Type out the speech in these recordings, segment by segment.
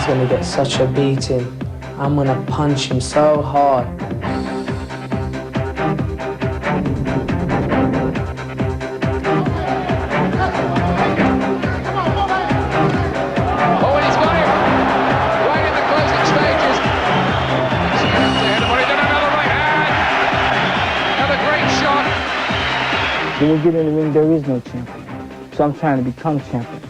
He's going to get such a beating. I'm going to punch him so hard. When we get in the ring, there is no champion. So I'm trying to become champion.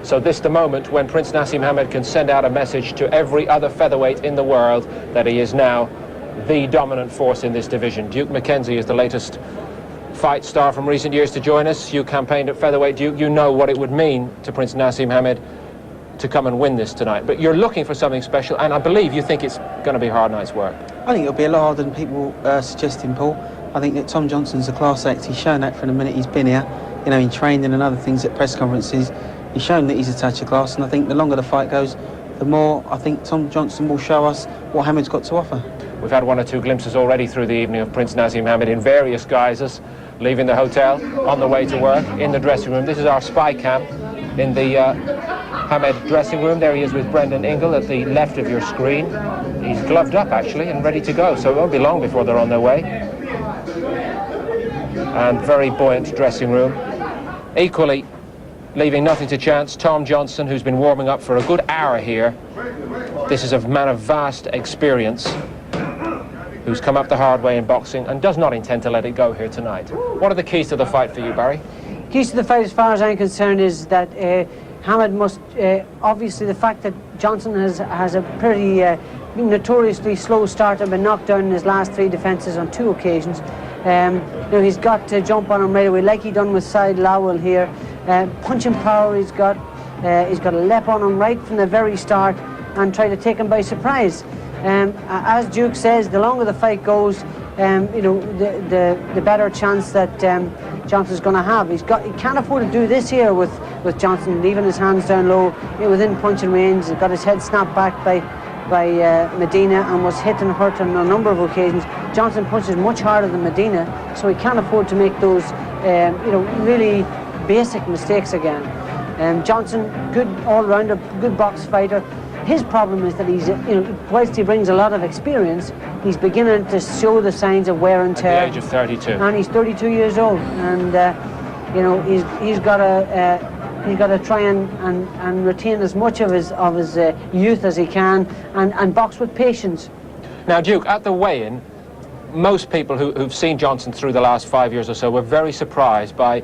So this is the moment when Prince Naseem Hamed can send out a message to every other featherweight in the world that he is now the dominant force in this division. Duke McKenzie is the latest fight star from recent years to join us. You campaigned at featherweight, Duke. You know what it would mean to Prince Naseem Hamed to come and win this tonight, but you're looking for something special, and I believe you think it's going to be hard night's work. I think it'll be a lot harder than people suggesting, Paul. I think that Tom Johnson's a class act. He's shown that from the minute he's been here, you know, in training and other things at press conferences. He's shown that he's a touch of class, and I think the longer the fight goes, the more I think Tom Johnson will show us what Hamed's got to offer. We've had one or two glimpses already through the evening of Prince Naseem Hamed in various guises, leaving the hotel, on the way to work, in the dressing room. This is our spy cam in the Hamed dressing room. There he is with Brendan Ingle at the left of your screen. He's gloved up actually and ready to go, so it won't be long before they're on their way. And very buoyant dressing room. Equally leaving nothing to chance, Tom Johnson, who's been warming up for a good hour here. This is a man of vast experience who's come up the hard way in boxing and does not intend to let it go here tonight. What are the keys to the fight for you, Barry? Keys to the fight, as far as I'm concerned, is that Hamed must, obviously the fact that Johnson has a pretty notoriously slow start and been knocked down in his last 3 defences on 2 occasions. You know, he's got to jump on him right away, like he done with Side Lowell here. Punching power, he's got a lep on him right from the very start and try to take him by surprise. As Duke says, the longer the fight goes, you know, the better chance that Johnson's going to have. He can't afford to do this here with Johnson, leaving his hands down low, you know, within punching range. He's got his head snapped back by Medina and was hit and hurt on a number of occasions. Johnson punches much harder than Medina, so he can't afford to make those, you know, really basic mistakes again. Johnson, good all-rounder, good box fighter. His problem is that he's, you know, whilst he brings a lot of experience, he's beginning to show the signs of wear and tear. At the age of 32. And he's 32 years old, and you know, he's got to try and retain as much of his youth as he can, and box with patience. Now, Duke, at the weigh-in, most people who've seen Johnson through the last 5 years or so were very surprised by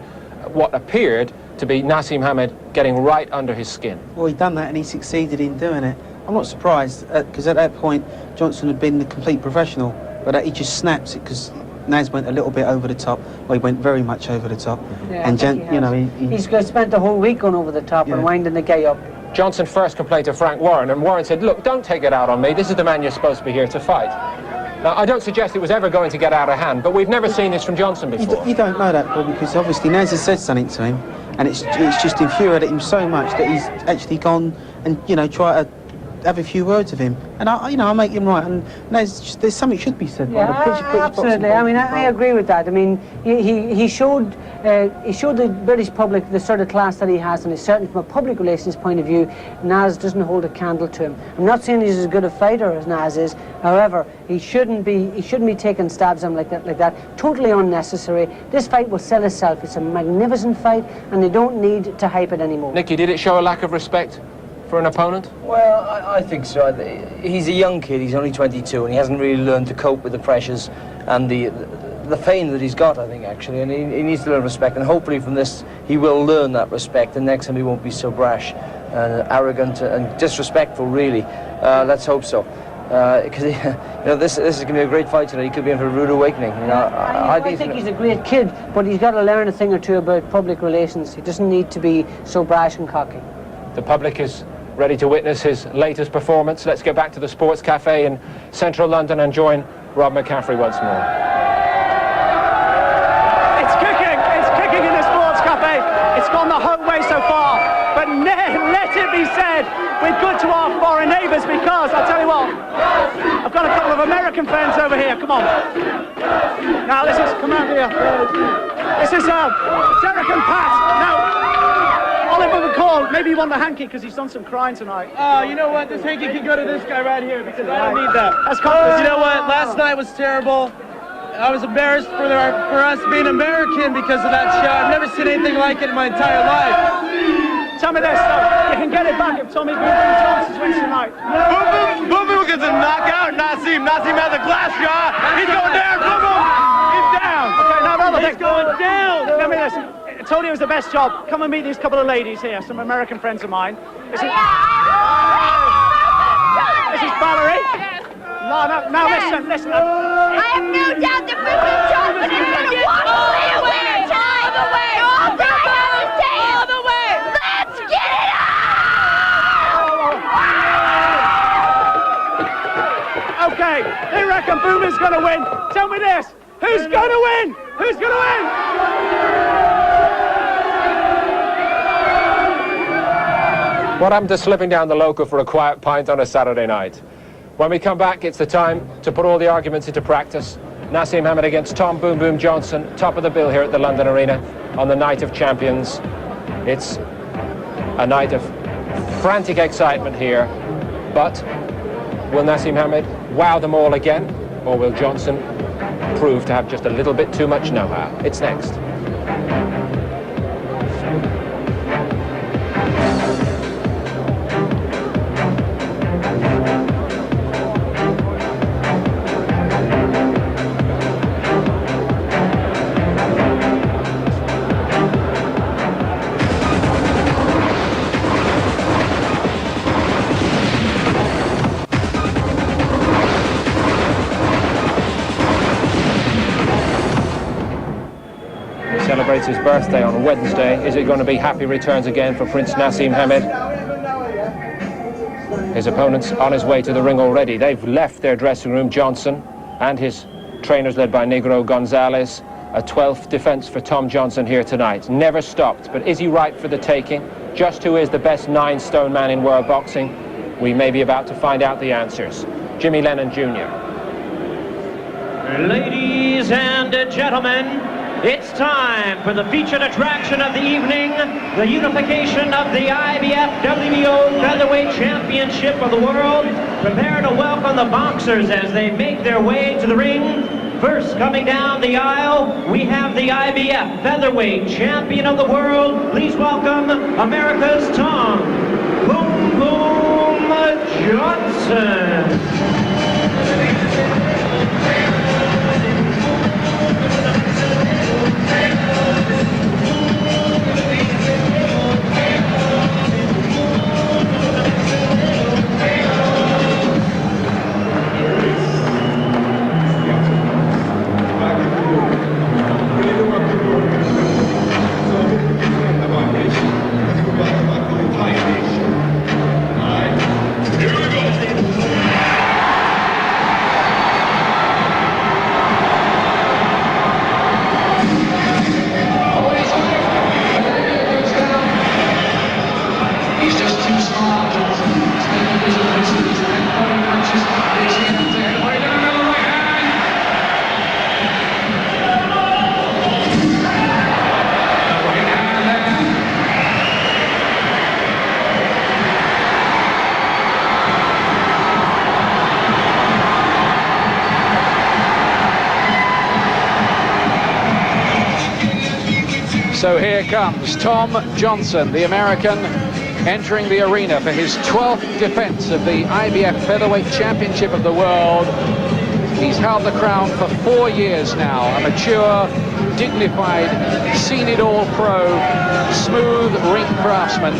what appeared to be Naseem Hamed getting right under his skin. Well, he'd done that and he succeeded in doing it. I'm not surprised, because at that point Johnson had been the complete professional, but he just snaps it because Naz went a little bit over the top. Well, he went very much over the top. Yeah, and you know, he's spent the whole week going over the top, yeah, and winding the guy up. Johnson first complained to Frank Warren, and Warren said, look, don't take it out on me. This is the man you're supposed to be here to fight. Now, I don't suggest it was ever going to get out of hand, but we've never seen this from Johnson before. You don't know that, Paul, because obviously Naz has said something to him, and it's just infuriated him so much that he's actually gone and, you know, try to have a few words with him, and I make him right. And there's something should be said. Yeah, absolutely. I mean, I agree with that. I mean, he showed the British public the sort of class that he has, and he's certainly from a public relations point of view, Naz doesn't hold a candle to him. I'm not saying he's as good a fighter as Naz is. However, he shouldn't be taking stabs at him like that. Totally unnecessary. This fight will sell itself. It's a magnificent fight, and they don't need to hype it anymore. Nicky, did it show a lack of respect for an opponent? Well, I think so. He's a young kid, he's only 22, and he hasn't really learned to cope with the pressures and the fame that he's got, I think, actually, and he needs to learn respect, and hopefully from this he will learn that respect, and next time he won't be so brash and arrogant and disrespectful, really. Let's hope so. Because you know, this is going to be a great fight tonight. He could be in for a rude awakening. You know, I think he's a great kid, but he's got to learn a thing or two about public relations. He doesn't need to be so brash and cocky. The public is ready to witness his latest performance. Let's get back to the Sports Cafe in central London and join Rob McCaffrey once more. It's kicking in the Sports Cafe. It's gone the whole way so far, but let it be said, we're good to our foreign neighbours, because I'll tell you what, I've got a couple of American friends over here. Come on. Now this is, come out here. This is Derek and Pat. Now, Oliver McCall, maybe you want the hanky because he's done some crying tonight. Oh, you know what? This hanky can go to this guy right here because I don't need that. You know what? Last night was terrible. I was embarrassed for us being American because of that show. I've never seen anything like it in my entire life. Tell me this, though. You can get it back if Tommy Boom Boom Johnson wins tonight. Boom Boom gets a knockout. Naseem has a glass jaw. He's going down. Boom Boom. He's down. Okay, now another thing. He's going down. Tell me this. I told you it was the best job. Come and meet these couple of ladies here, some American friends of mine. This is Valerie. No, listen. I have no doubt that Boom Boom Johnson is going to walk away a winner tonight. All that I have to say is, let's get it on! Okay, they reckon Boom is going to win. Tell me this. Who's going to win? Who's going to win? What happened to slipping down the local for a quiet pint on a Saturday night? When we come back, it's the time to put all the arguments into practice. Naseem Hamed against Tom Boom Boom Johnson, top of the bill here at the London Arena on the Night of Champions. It's a night of frantic excitement here, but will Naseem Hamed wow them all again, or will Johnson prove to have just a little bit too much know-how? It's next. Celebrates his birthday on Wednesday. Is it going to be happy returns again for Prince Naseem Hamed? His opponent's on his way to the ring already. They've left their dressing room, Johnson and his trainers led by Negro Gonzalez. A 12th defense for Tom Johnson here tonight. Never stopped, but is he right for the taking? Just who is the best 9-stone man in world boxing? We may be about to find out the answers. Jimmy Lennon Jr. Ladies and gentlemen, it's time for the featured attraction of the evening, the unification of the IBF WBO Featherweight Championship of the World. Prepare to welcome the boxers as they make their way to the ring. First coming down the aisle, we have the IBF Featherweight Champion of the World. Please welcome America's Tom Boom Boom Johnson. So here comes Tom Johnson, the American, entering the arena for his 12th defense of the IBF Featherweight Championship of the World. He's held the crown for 4 years now, a mature, dignified, seen-it-all pro, smooth ring craftsman.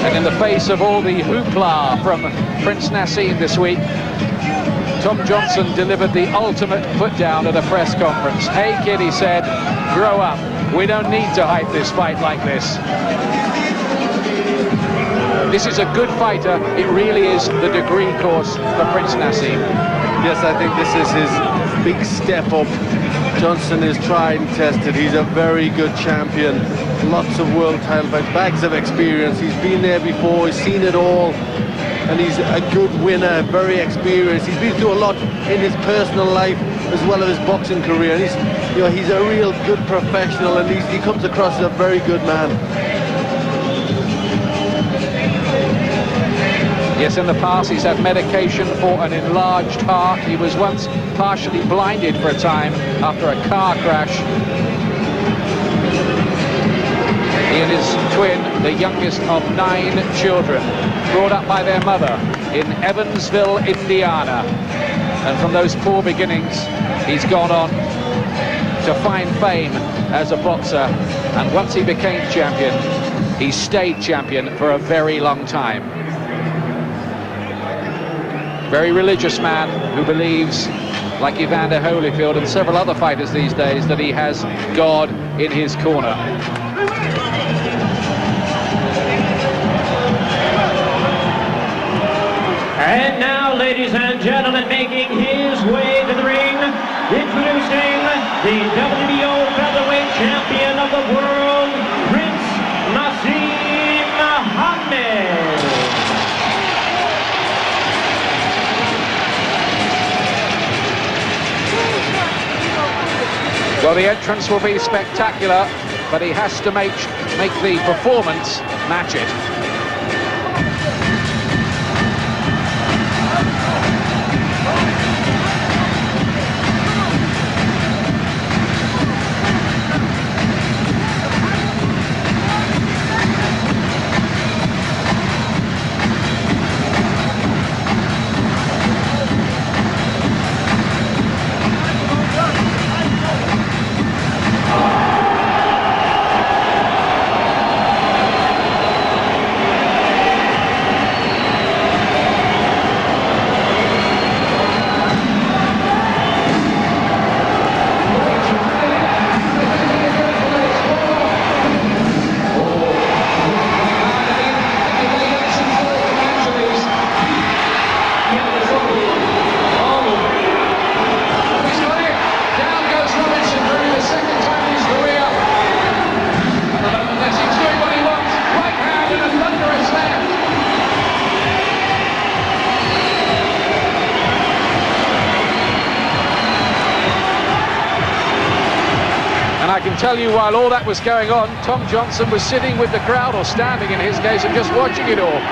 And in the face of all the hoopla from Prince Naseem this week, Tom Johnson delivered the ultimate put-down at a press conference. "Hey kid," he said, "grow up. We don't need to hype this fight like this. This is a good fighter. It really is the degree course for Prince Naseem." Yes, I think this is his big step up. Johnson is tried and tested. He's a very good champion. Lots of world title fights, bags of experience. He's been there before, he's seen it all. And he's a good winner, very experienced. He's been through a lot in his personal life, as well as his boxing career. And he's a real good professional, and he comes across as a very good man. Yes, in the past he's had medication for an enlarged heart. He was once partially blinded for a time after a car crash. He and his twin, the youngest of 9 children, brought up by their mother in Evansville, Indiana. And from those poor beginnings, he's gone on to find fame as a boxer. And once he became champion, he stayed champion for a very long time. Very religious man who believes, like Evander Holyfield and several other fighters these days, that he has God in his corner. And now, ladies and gentlemen, making his way to the ring, introducing the WBO featherweight champion of the world, Prince Naseem Hamed. Well, the entrance will be spectacular, but he has to make the performance match it. I can tell you, while all that was going on, Tom Johnson was sitting with the crowd, or standing in his case, and just watching it all.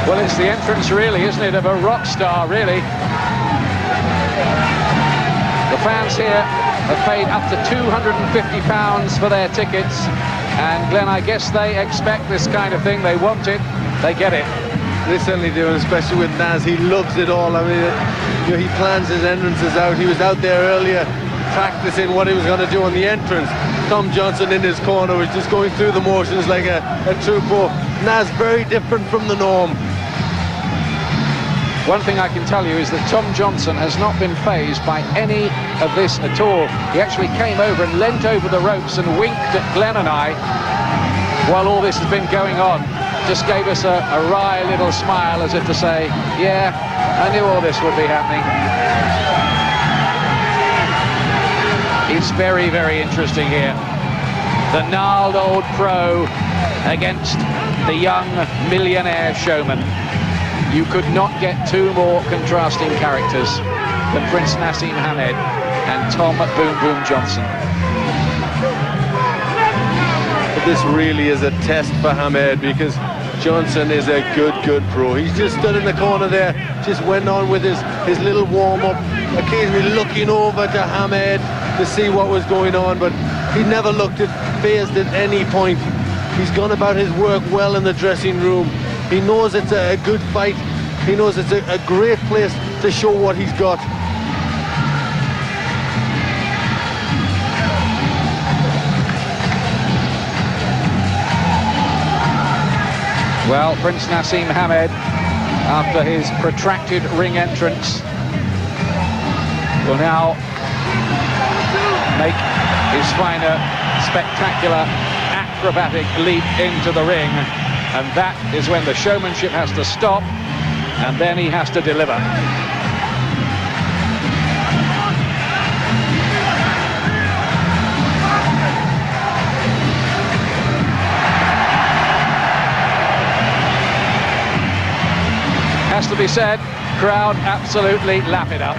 Well, it's the entrance, really, isn't it, of a rock star, really. The fans here have paid up to £250 for their tickets, and Glenn, I guess they expect this kind of thing. They want it, they get it. They certainly do, and especially with Naz, he loves it all. I mean, he plans his entrances out. He was out there earlier practicing what he was going to do on the entrance. Tom Johnson in his corner was just going through the motions like a true pro. Naz, very different from the norm. One thing I can tell you is that Tom Johnson has not been fazed by any of this at all. He actually came over and leant over the ropes and winked at Glenn and I. while all this has been going on, just gave us a wry little smile as if to say, yeah, I knew all this would be happening. It's very, very interesting here. The gnarled old pro against the young millionaire showman. You could not get two more contrasting characters than Prince Naseem Hamed and Tom Boom Boom Johnson. But this really is a test for Hamed, because Johnson is a good pro. He's just stood in the corner there, just went on with his little warm-up, occasionally looking over to Hamed to see what was going on, but he never looked phased at any point. He's gone about his work well in the dressing room. He knows it's a good fight. He knows it's a great place to show what he's got. Well, Prince Naseem Hamed, after his protracted ring entrance, will now make his final spectacular acrobatic leap into the ring, and that is when the showmanship has to stop, and then he has to deliver. Has to be said, crowd absolutely lap it up.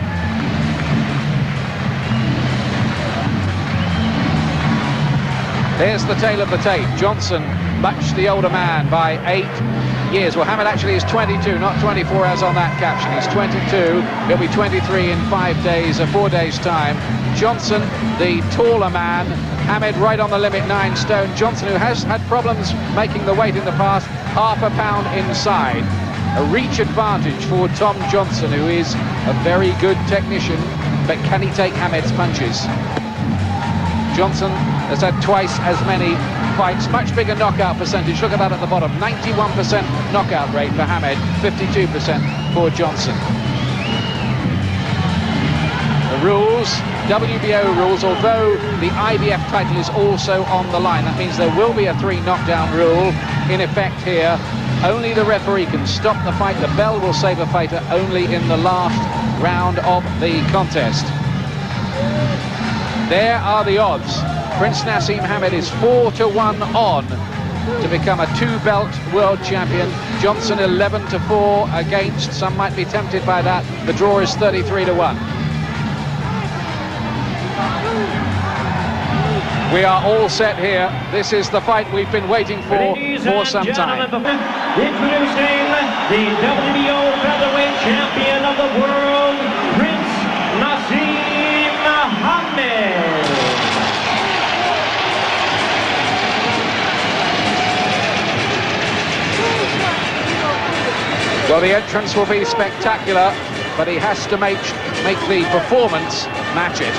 Here's the tale of the tape. Johnson, much the older man by 8 years. Well, Hamed actually is 22, not 24 as on that caption. He's 22. He'll be 23 in 5 days, 4 days' time. Johnson, the taller man. Hamed right on the limit, 9 stone. Johnson, who has had problems making the weight in the past, half a pound inside. A reach advantage for Tom Johnson, who is a very good technician, but can he take Hamed's punches? Johnson has had twice as many fights, much bigger knockout percentage. Look at that at the bottom, 91% knockout rate for Hamed, 52% for Johnson. The rules, WBO rules, although the IBF title is also on the line, that means there will be a 3 knockdown rule in effect here. Only the referee can stop the fight. The bell will save a fighter only in the last round of the contest. There are the odds. Prince Naseem Hamed is 4-1 on to become a 2-belt world champion. Johnson 11-4 against. Some might be tempted by that. The draw is 33-1. We are all set here. This is the fight we've been waiting for some time. Introducing the WBO featherweight champion of the world, Prince Naseem Hamed. Well, the entrance will be spectacular, but he has to make the performance match it.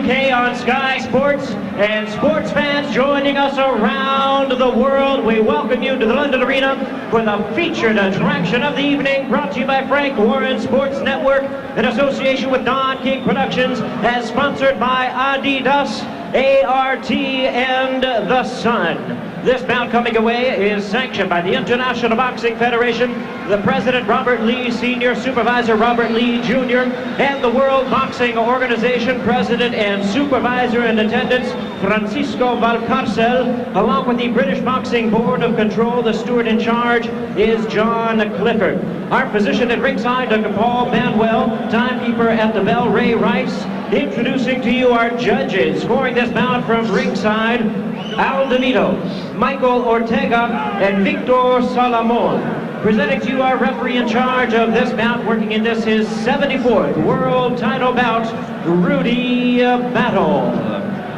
UK on Sky Sports, and sports fans joining us around the world. We welcome you to the London Arena for the featured attraction of the evening, brought to you by Frank Warren Sports Network in association with Don King Productions, as sponsored by Adidas, ART, and The Sun. This bout coming away is sanctioned by the International Boxing Federation, the President Robert Lee, Sr., Supervisor Robert Lee, Jr., and the World Boxing Organization President and Supervisor in attendance, Francisco Valcarcel, along with the British Boxing Board of Control. The steward in charge is John Clifford. Our physician at ringside, Dr. Paul Banwell, timekeeper at the bell, Ray Rice. Introducing to you our judges, scoring this bout from ringside, Al Donito, Michael Ortega, and Victor Salamon. Presenting to you our referee in charge of this bout, working in this his 74th world title bout, Rudy Battle.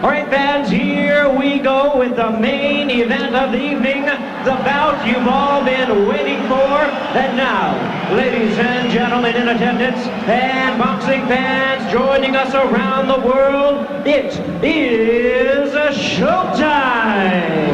All right, fans, here we go with the main event of the evening, the bout you've all been waiting for. And now, ladies and gentlemen in attendance and boxing fans joining us around the world, it is showtime!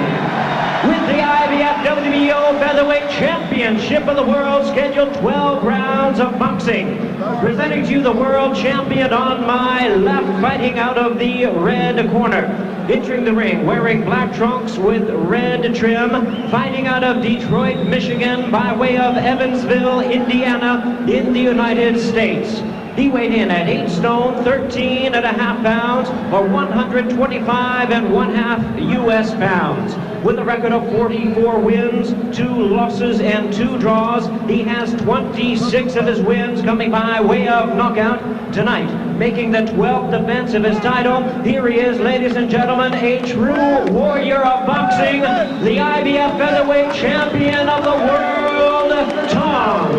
With the IBF WBO Featherweight Championship of the World, scheduled 12 rounds of boxing. Presenting to you the world champion on my left, fighting out of the red corner. Entering the ring, wearing black trunks with red trim, fighting out of Detroit, Michigan, by way of Evansville, Indiana, in the United States. He weighed in at 8 stone, 13 and a half pounds, or 125 and 1/2 U.S. pounds. With a record of 44 wins, 2 losses, and 2 draws, he has 26 of his wins coming by way of knockout. Tonight, making the 12th defense of his title, here he is, ladies and gentlemen, a true warrior of boxing, the IBF Featherweight Champion of the World, Tom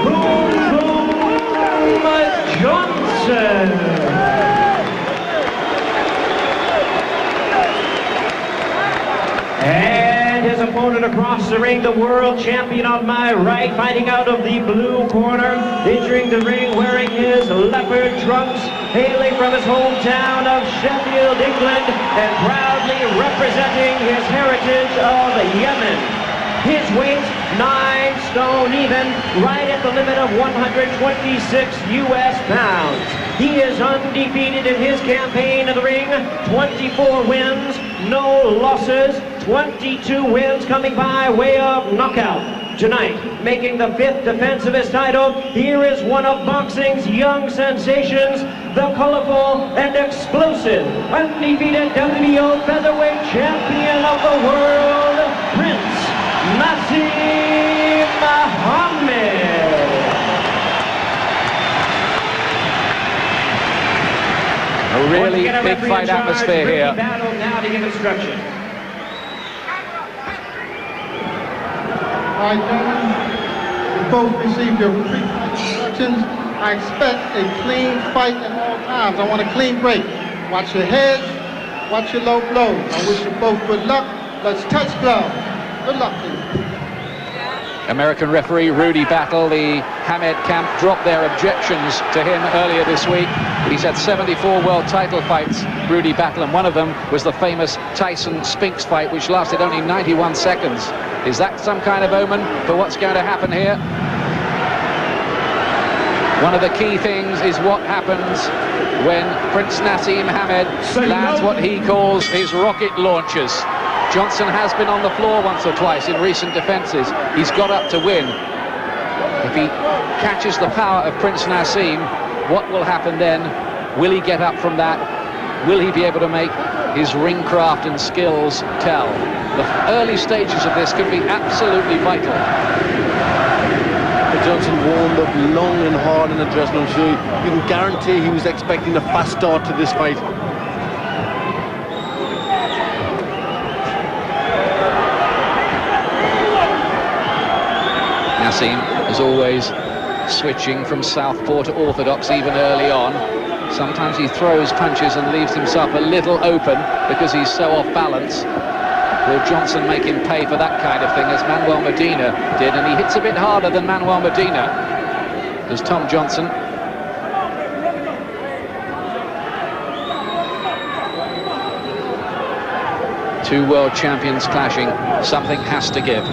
Boom Boom Johnson. And his opponent across the ring, the world champion on my right, fighting out of the blue corner, entering the ring wearing his leopard trunks, hailing from his hometown of Sheffield, England, and proudly representing his heritage of Yemen. His weight, 9 stone even, right at the limit of 126 U.S. pounds. He is undefeated in his campaign in the ring, 24 wins, no losses, 22 wins coming by way of knockout. Tonight, making the 5th defense of his title, here is one of boxing's young sensations, the colorful and explosive, undefeated WBO Featherweight Champion of the World, Prince Naseem Muhammad. A really big fight atmosphere here. Battle now to give instruction. All right, gentlemen, you both received your pre-fight instructions. I expect a clean fight at all times. I want a clean break. Watch your heads, watch your low blows. I wish you both good luck. Let's touch gloves. Good luck to you. American referee Rudy Battle, the Hamed camp, dropped their objections to him earlier this week. He's had 74 world title fights, Rudy Battle, and one of them was the famous Tyson-Spinks fight, which lasted only 91 seconds. Is that some kind of omen for what's going to happen here? One of the key things is what happens when Prince Naseem Hamed lands what he calls his rocket launchers. Johnson has been on the floor once or twice in recent defenses. He's got up to win. If he catches the power of Prince Naseem, what will happen then? Will he get up from that? Will he be able to make his ring craft and skills tell? The early stages of this could be absolutely vital. Johnson warmed up long and hard in the dressing room, so you can guarantee he was expecting a fast start to this fight. Naseem, as always, switching from southpaw to orthodox even early on. Sometimes he throws punches and leaves himself a little open because he's so off balance. Will Johnson make him pay for that kind of thing, as Manuel Medina did? And he hits a bit harder than Manuel Medina, does Tom Johnson. Two world champions clashing, something has to give.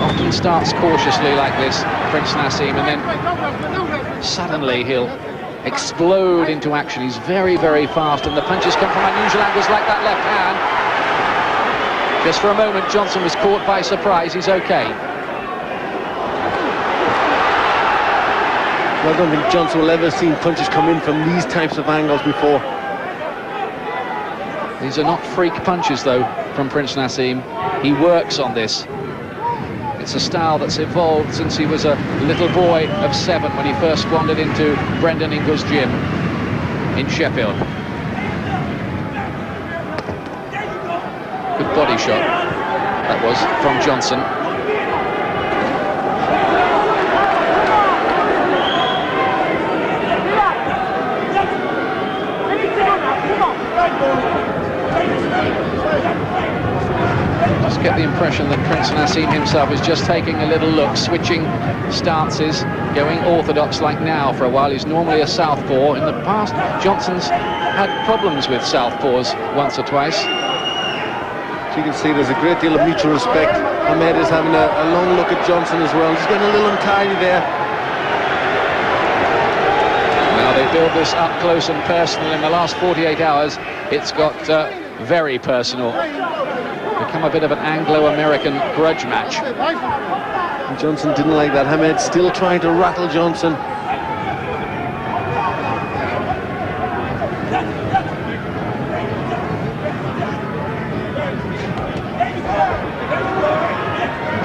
Often starts cautiously like this, Prince Naseem, and then suddenly he'll explode into action. He's very, very fast, and the punches come from unusual angles like that left hand. Just for a moment, Johnson was caught by surprise. He's okay. I don't think Johnson will ever seen punches come in from these types of angles before. These are not freak punches, though, from Prince Naseem. He works on this. It's a style that's evolved since he was a little boy of 7 when he first wandered into Brendan Ingle's gym in Sheffield. Good body shot, that was, from Johnson. Just get the impression that Prince Naseem himself is just taking a little look, switching stances, going orthodox like now. For a while he's normally a southpaw. In the past, Johnson's had problems with southpaws once or twice. You can see there's a great deal of mutual respect. Ahmed is having a long look at Johnson as well. He's getting a little untidy there. Now they build this up close and personal. In the last 48 hours, it's got very personal. Become a bit of an Anglo-American grudge match. And Johnson didn't like that. Ahmed still trying to rattle Johnson.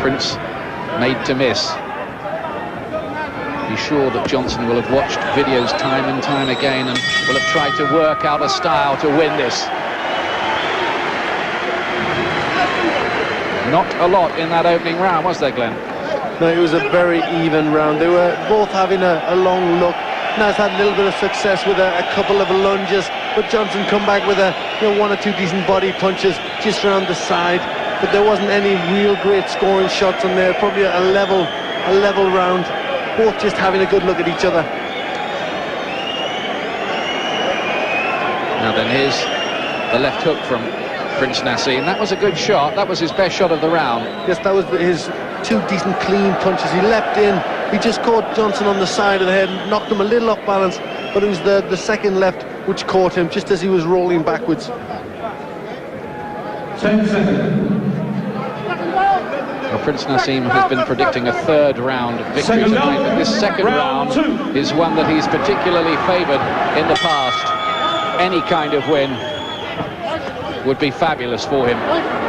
Prince made to miss. Be sure that Johnson will have watched videos time and time again and will have tried to work out a style to win this. Not a lot in that opening round, was there, Glenn? No, it was a very even round. They were both having a long look. Nas had a little bit of success with a couple of lunges, but Johnson come back with one or two decent body punches just around the side. But there wasn't any real great scoring shots on there. Probably a level round. Both just having a good look at each other. Now then, here's the left hook from Prince Naseem. That was a good shot. That was his best shot of the round. Yes, that was his two decent clean punches. He leapt in. He just caught Johnson on the side of the head and knocked him a little off balance. But it was the second left which caught him just as he was rolling backwards. 10 seconds. Well, Prince Naseem has been predicting a third round victory tonight, but this second round is one that he's particularly favoured in the past. Any kind of win would be fabulous for him.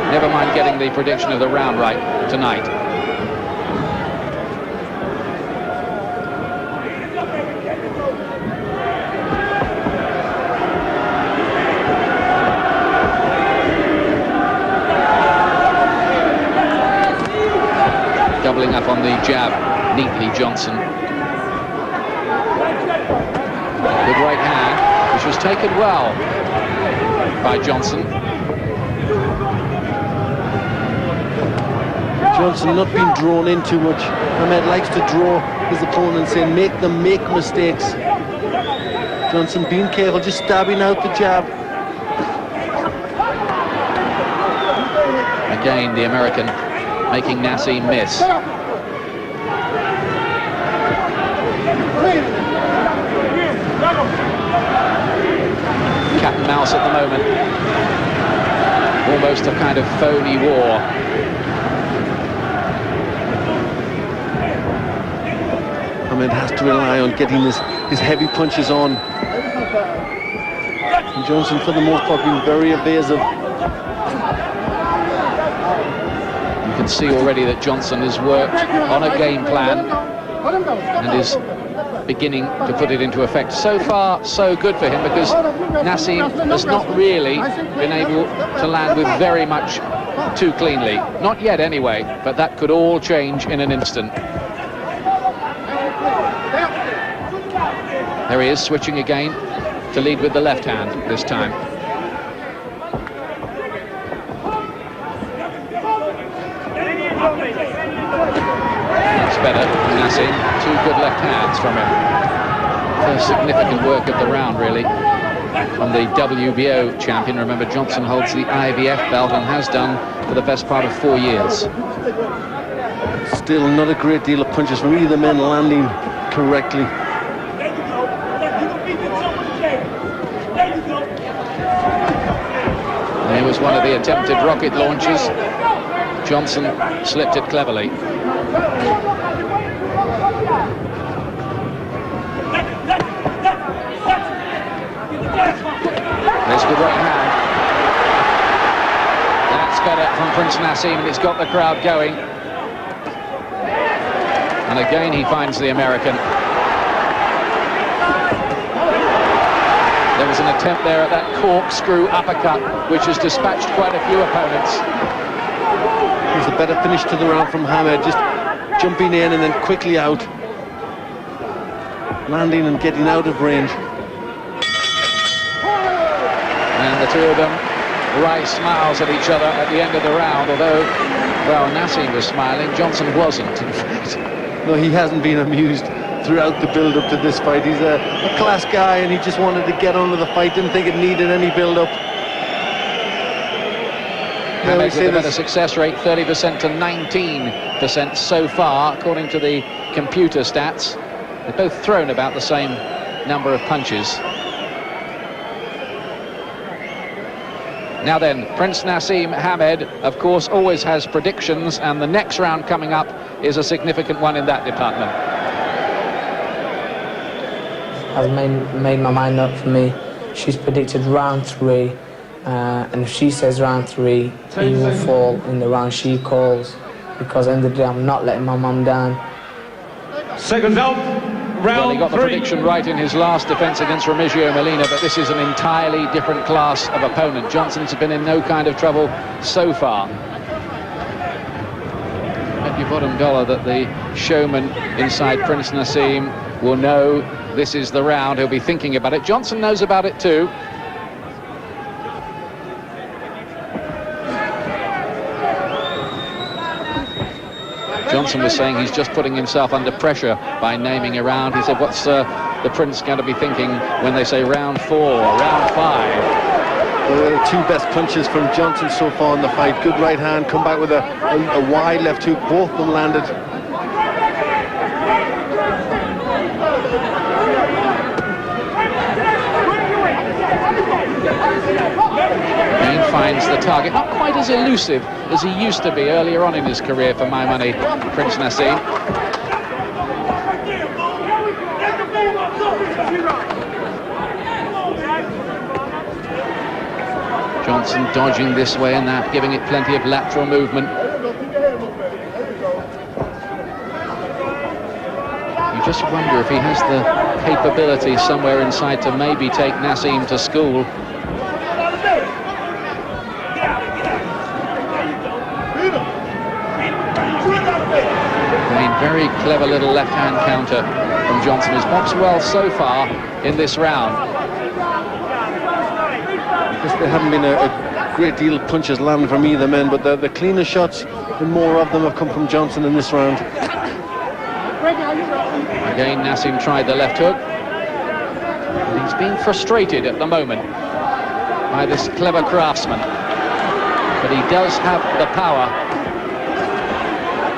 Never mind getting the prediction of the round right tonight. Doubling up on the jab neatly, Johnson. Good right hand, which was taken well by Johnson. Johnson not being drawn in too much. Ahmed likes to draw his opponents in, make them make mistakes. Johnson being careful, just stabbing out the jab. Again, the American making Naseem miss. Cat and mouse at the moment. Almost a kind of phony war. Ahmed has to rely on getting his heavy punches on. And Johnson, for the most part, being very evasive. You can see already that Johnson has worked on a game plan and is beginning to put it into effect. So far, so good for him, because Naseem has not really been able to land with very much too cleanly. Not yet, anyway, but that could all change in an instant. There he is, switching again to lead with the left hand this time. That's better, Naseem. Two good left hands from him. First significant work of the round, really, from the WBO champion. Remember, Johnson holds the IBF belt and has done for the best part of 4 years. Still not a great deal of punches from either men landing correctly. There was one of the attempted rocket launches. Johnson slipped it cleverly. There's a good right hand. That's better from Prince Naseem, and it's got the crowd going. And again he finds the American. There was an attempt there at that corkscrew uppercut, which has dispatched quite a few opponents. It was a better finish to the round from Hamed, just jumping in and then quickly out. Landing and getting out of range. And the two of them raise smiles at each other at the end of the round, although, well, Naseem was smiling, Johnson wasn't, in fact. No, he hasn't been amused throughout the build-up to this fight. He's a class guy, and he just wanted to get on with the fight, didn't think it needed any build-up. Hamed with a better success rate, 30% to 19% so far, according to the computer stats. They've both thrown about the same number of punches. Now then, Prince Naseem Hamed, of course, always has predictions, and the next round coming up is a significant one in that department. I've made my mind up for me. She's predicted round 3, and if she says round 3, he will fall in the round she calls, because at the end of the day, I'm not letting my mum down. Second out. Well, he got the prediction right in his last defence against Remigio Molina, but this is an entirely different class of opponent. Johnson's been in no kind of trouble so far. Bet your bottom dollar that the showman inside Prince Naseem will know this is the round. He'll be thinking about it. Johnson knows about it too. Johnson was saying he's just putting himself under pressure by naming a round. He said, what's the Prince going to be thinking when they say round 4, round 5? Well, the two best punches from Johnson so far in the fight. Good right hand, come back with a wide left hook. Both of them landed. Kane finds the target, not quite as elusive as he used to be earlier on in his career, for my money, Prince Naseem. Johnson dodging this way and that, giving it plenty of lateral movement. You just wonder if he has the capability somewhere inside to maybe take Naseem to school. Very clever little left-hand counter from Johnson. Has boxed well so far in this round. I guess there haven't been a great deal of punches landing from either men, but the cleaner shots and more of them have come from Johnson in this round. Again, Naseem tried the left hook. And he's being frustrated at the moment by this clever craftsman. But he does have the power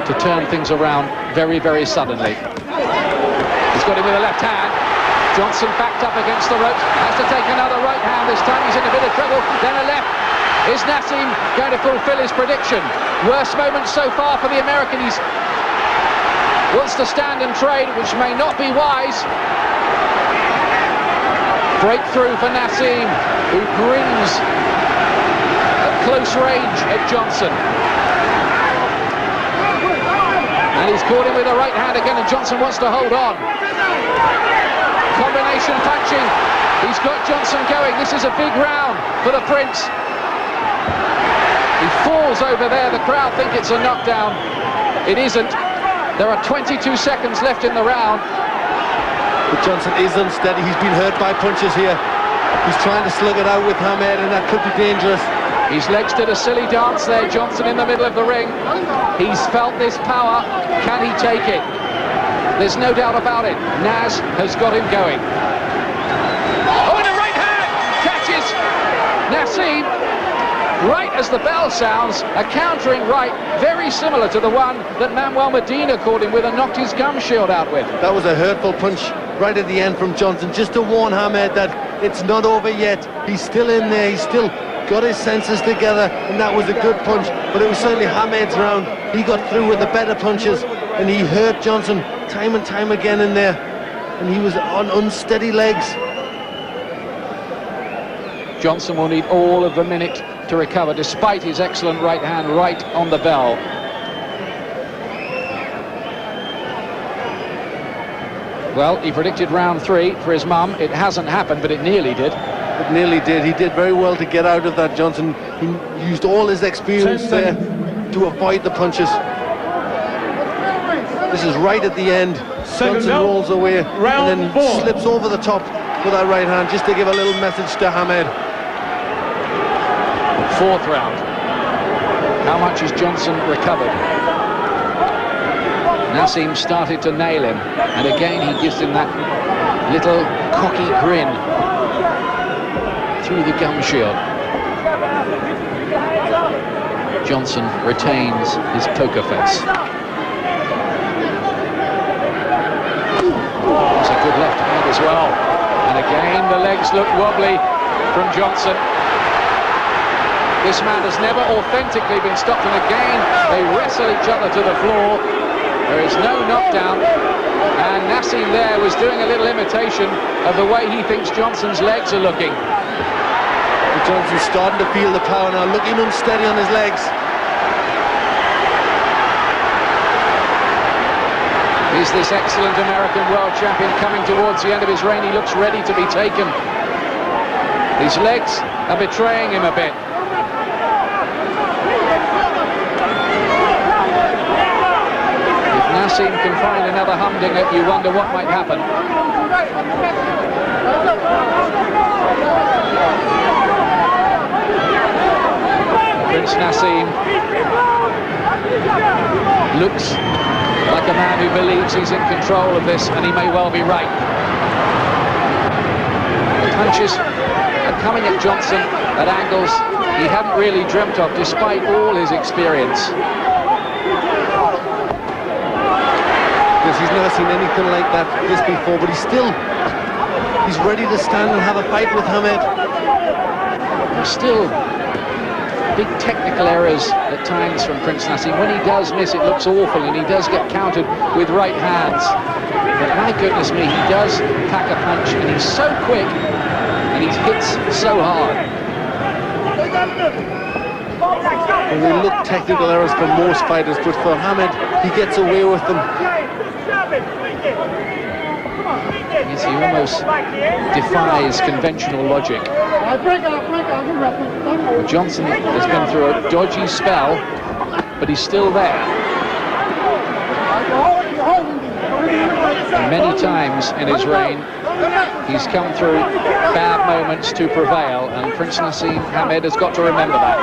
to turn things around very, very suddenly. He's got him with a left hand. Johnson backed up against the ropes, has to take another right hand. This time he's in a bit of trouble, then a left. Is Naseem going to fulfill his prediction? Worst moment so far for the American. He wants to stand and trade, which may not be wise. Breakthrough for Naseem, who grins at close range at Johnson. And he's caught him with a right hand again, and Johnson wants to hold on. Combination punching. He's got Johnson going. This is a big round for the Prince. He falls over there. The crowd think it's a knockdown. It isn't. There are 22 seconds left in the round. But Johnson is unsteady. He's been hurt by punches here. He's trying to slug it out with Hamed, and that could be dangerous. His legs did a silly dance there, Johnson in the middle of the ring. He's felt this power. Can he take it? There's no doubt about it. Naz has got him going. as the bell sounds, a countering right very similar to the one that Manuel Medina caught him with and knocked his gum shield out with. That was a hurtful punch right at the end from Johnson, just to warn Hamed that it's not over yet. He's still in there, he's still got his senses together, and that was a good punch, but it was certainly Hamed's round. He got through with the better punches, and he hurt Johnson time and time again in there, and he was on unsteady legs. Johnson will need all of the minute to recover, despite his excellent right hand right on the bell. Well, he predicted round 3 for his mum. It hasn't happened, but it nearly did. It nearly did. He did very well to get out of that, Johnson. He used all his experience there to avoid the punches. This is right at the end. Johnson rolls away and then slips over the top with that right hand, just to give a little message to Hamed. 4th round. How much has Johnson recovered? Naseem started to nail him, and again he gives him that little cocky grin through the gum shield. Johnson retains his poker face. It's a good left hand as well, and again the legs look wobbly from Johnson. This man has never authentically been stopped, and again they wrestle each other to the floor. There is no knockdown, and Naseem there was doing a little imitation of the way he thinks Johnson's legs are looking. Johnson's starting to feel the power now, looking unsteady on his legs. Is this excellent American world champion coming towards the end of his reign? He looks ready to be taken. His legs are betraying him a bit. Naseem can find another humdinger, you wonder what might happen. Prince Naseem looks like a man who believes he's in control of this, and he may well be right. The punches are coming at Johnson at angles he hadn't really dreamt of, despite all his experience. He's never seen anything like this before, but he's ready to stand and have a fight with Hamed. Still big technical errors at times from Prince Naseem. When he does miss, it looks awful, and he does get countered with right hands. But my goodness me, he does pack a punch, and he's so quick, and he hits so hard. And they look technical errors for most fighters, but for Hamed, he gets away with them. Yes, he almost defies conventional logic. Johnson has been through a dodgy spell, but he's still there. And many times in his reign, he's come through bad moments to prevail, and Prince Naseem Hamed has got to remember that.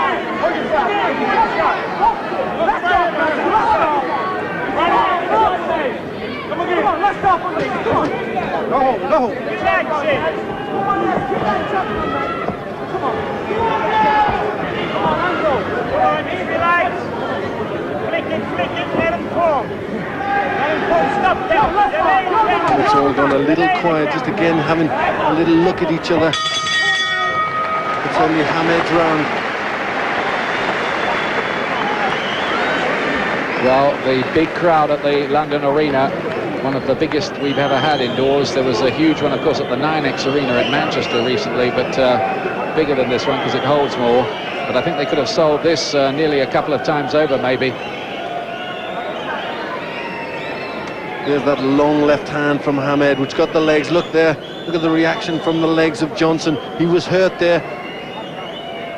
No. Relax it. Come on, relax. Flick it, let him pull. Stop there. It's all gone a little quiet, just again having a little look at each other. It's only Hamed's round. Well, the big crowd at the London Arena, one of the biggest we've ever had indoors. There was a huge one, of course, at the 9X Arena at Manchester recently, but bigger than this one because it holds more. But I think they could have sold this nearly a couple of times over, maybe. There's that long left hand from Hamed, which got the legs. Look there, look at the reaction from the legs of Johnson. He was hurt there.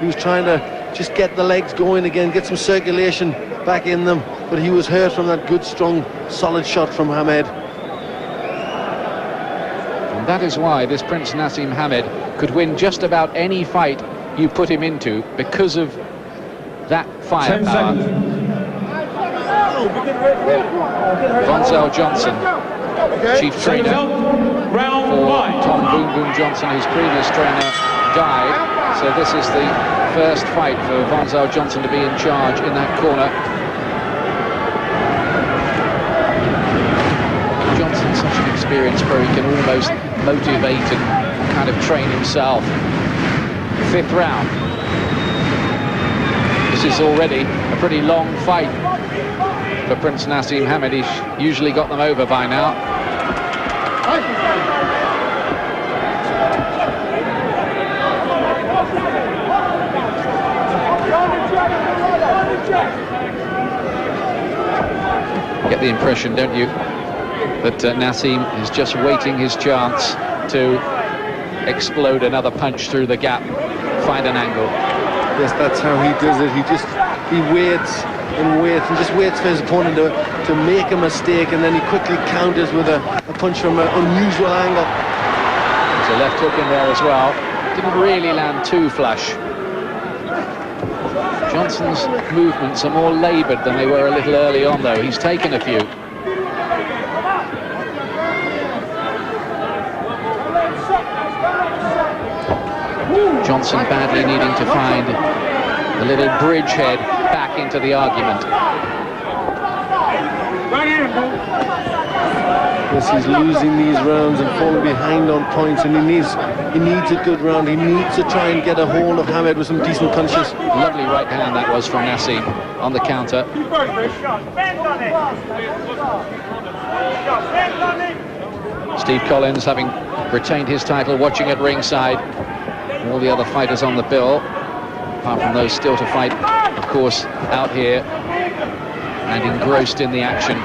He was trying to just get the legs going again, get some circulation back in them, but he was hurt from that good, strong, solid shot from Hamed. And that is why this Prince Naseem Hamed could win just about any fight you put him into, because of that firepower. Vonzell Johnson, chief trainer. Tom Boom Boom Johnson, whose previous trainer died. So this is the first fight for Von Zell Johnson to be in charge in that corner. Johnson's such an experienced pro, he can almost motivate and kind of train himself. 5th round. This is already a pretty long fight for Prince Naseem Hamed. He's usually got them over by now. Get the impression, don't you, that Naseem is just waiting his chance to explode another punch through the gap, find an angle. Yes, that's how he does it. He waits and waits and just waits for his opponent to make a mistake, and then he quickly counters with a punch from an unusual angle. There's a left hook in there as well. Didn't really land too flush. Johnson's movements are more laboured than they were a little early on, though. He's taken a few. Johnson badly needing to find a little bridgehead back into the argument. Yes, he's losing these rounds and falling behind on points, and he needs a good round. He needs to try and get a hold of Hamed with some decent punches. Lovely right hand that was from Naseem on the counter. Steve Collins, having retained his title, watching at ringside. All the other fighters on the bill, apart from those still to fight, of course, out here and engrossed in the action.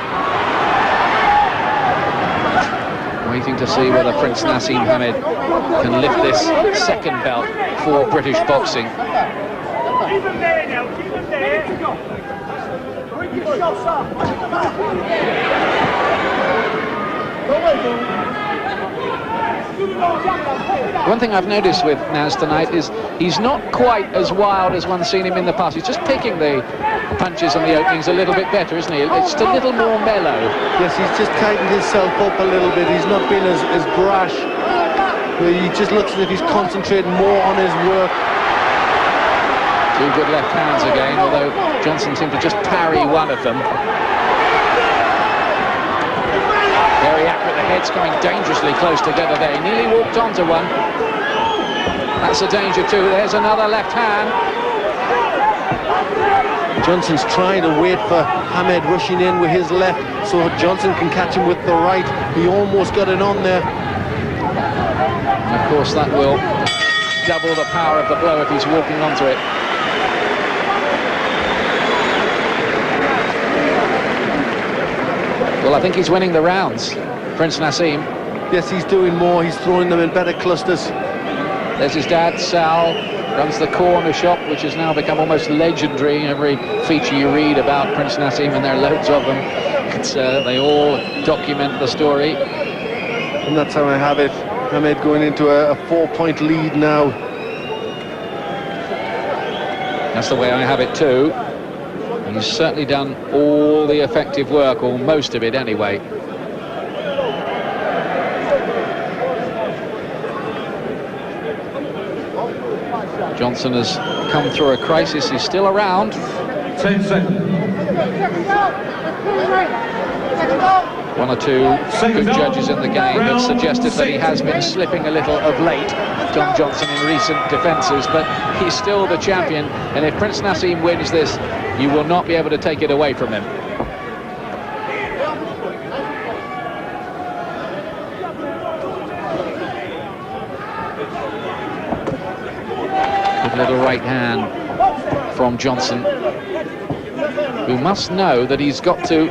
Waiting to see whether Prince Naseem Hamed can lift this second belt for British boxing. One thing I've noticed with Naz tonight is he's not quite as wild as one's seen him in the past. He's just picking the punches and the openings a little bit better, isn't he? It's just a little more mellow. Yes, he's just tightened himself up a little bit. He's not been as brash. He just looks as if he's concentrating more on his work. Two good left hands again, although Johnson seemed to just parry one of them. Very accurate, the head's coming dangerously close together there. He nearly walked onto one. That's a danger too. There's another left hand. Johnson's trying to wait for Hamed rushing in with his left so Johnson can catch him with the right. He almost got it on there. And of course that will double the power of the blow if he's walking onto it. Well, I think he's winning the rounds, Prince Naseem. Yes, he's doing more. He's throwing them in better clusters. There's his dad, Sal, runs the corner shop, which has now become almost legendary. Every feature you read about Prince Naseem, and there are loads of them, they all document the story. And that's how I have it. Hamed going into a 4-point lead now. That's the way I have it too. He's certainly done all the effective work, or most of it anyway. Johnson has come through a crisis. He's still around. 10 seconds. One or two good judges in the game have suggested that he has been slipping a little of late, Tom Johnson, in recent defences, but he's still the champion, and if Prince Naseem wins this, you will not be able to take it away from him. Good little right hand from Johnson, who must know that he's got to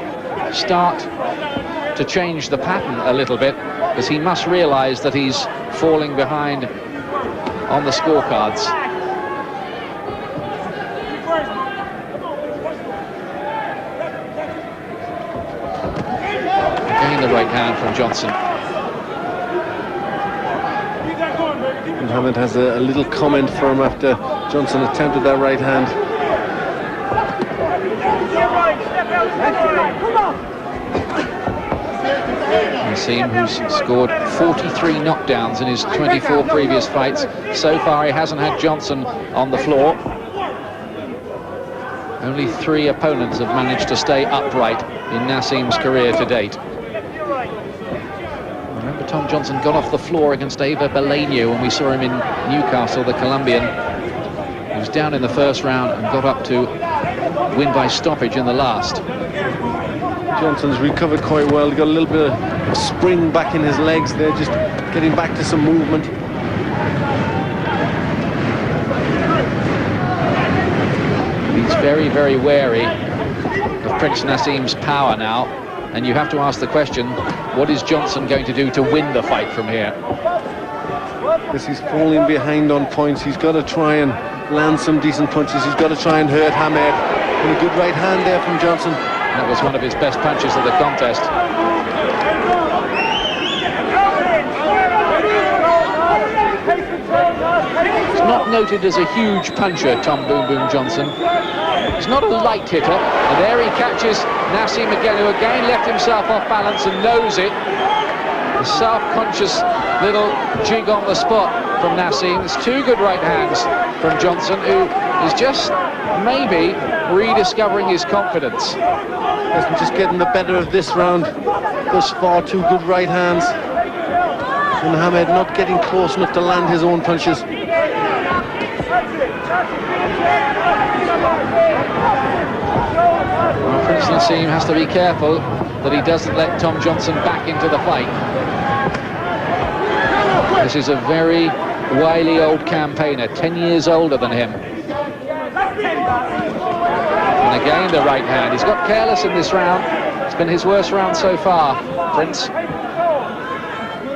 start to change the pattern a little bit, because he must realise that he's falling behind on the scorecards. Again the right hand from Johnson. Hamed has a little comment for him after Johnson attempted that right hand. Naseem, who's scored 43 knockdowns in his 24 previous fights. So far, he hasn't had Johnson on the floor. Only 3 opponents have managed to stay upright in Naseem's career to date. Remember, Tom Johnson got off the floor against Eva Beleño when we saw him in Newcastle, the Colombian. He was down in the first round and got up to win by stoppage in the last. Johnson's recovered quite well. He got a little bit of spring back in his legs there, just getting back to some movement. He's very, very wary of Prince Naseem's power now, and you have to ask the question, what is Johnson going to do to win the fight from here? Because he's falling behind on points. He's got to try and land some decent punches. He's got to try and hurt Hamed. And a good right hand there from Johnson. That was one of his best punches of the contest. He's not noted as a huge puncher, Tom Boom Boom Johnson. He's not a light hitter, and there he catches Naseem again, who again left himself off balance and knows it. A self-conscious little jig on the spot from Naseem. There's 2 good right hands from Johnson, who is just maybe rediscovering his confidence. Hasn't just getting the better of this round thus far. 2 good right hands. And Hamed not getting close enough to land his own punches. Well, Prince Naseem has to be careful that he doesn't let Tom Johnson back into the fight. This is a very wily old campaigner, 10 years older than him. And again, the right hand. He's got careless in this round. It's been his worst round so far, Prince.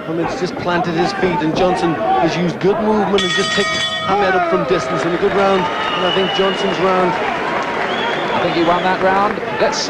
Hamed's just planted his feet, and Johnson has used good movement and just picked Hamed up from distance in a good round. And I think Johnson's round. I think he won that round. Let's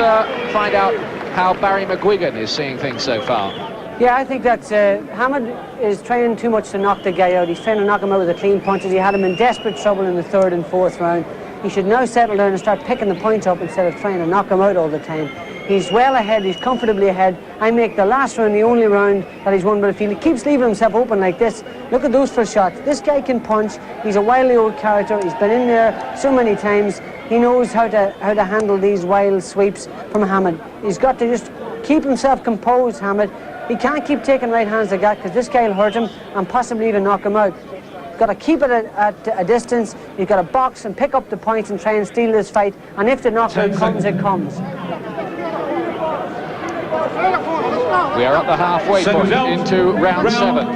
find out how Barry McGuigan is seeing things so far. Yeah, I think that Hamed is trying too much to knock the guy out. He's trying to knock him out with the clean punches. He had him in desperate trouble in the 3rd and 4th round. He should now settle down and start picking the points up instead of trying to knock him out all the time. He's well ahead, he's comfortably ahead. I make the last round the only round that he's won, but if he keeps leaving himself open like this, look at those first shots. This guy can punch. He's a wily old character. He's been in there so many times. He knows how to handle these wild sweeps from Hamed. He's got to just keep himself composed, Hamed. He can't keep taking right hands like that, because this guy will hurt him and possibly even knock him out. Got to keep it at a distance. You've got to box and pick up the points and try and steal this fight. And if the knockout comes, it comes. We are at the halfway point into round 7.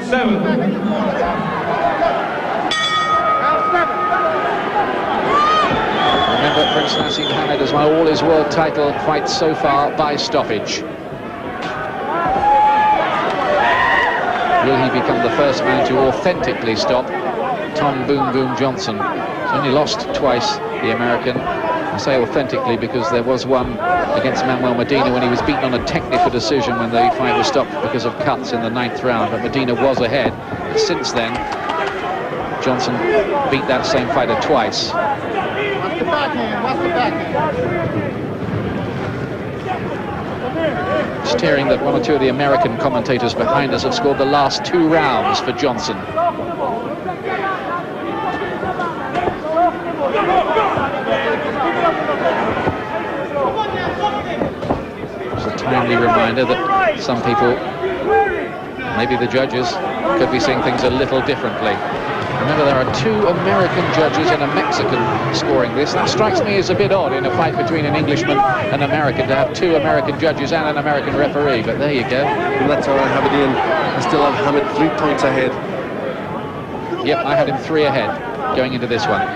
Remember, Prince Naseem Hamed has won all his world title fights so far by stoppage. Will he become the first man to authentically stop Tom Boom Boom Johnson? He's only lost twice, the American. I say authentically because there was one against Manuel Medina when he was beaten on a technical decision when the fight was stopped because of cuts in the 9th round, but Medina was ahead. But since then, Johnson beat that same fighter twice. Watch the backhand, watch the backhand. Just hearing that 1 or 2 of the American commentators behind us have scored the last 2 rounds for Johnson. It's a timely reminder that some people, maybe the judges, could be seeing things a little differently. Remember, there are 2 American judges and a Mexican scoring this. That strikes me as a bit odd in a fight between an Englishman and an American to have 2 American judges and an American referee, but there you go. And that's all right, Hamedian. I still have Hamed 3 points ahead. Yep, I had him 3 ahead going into this one.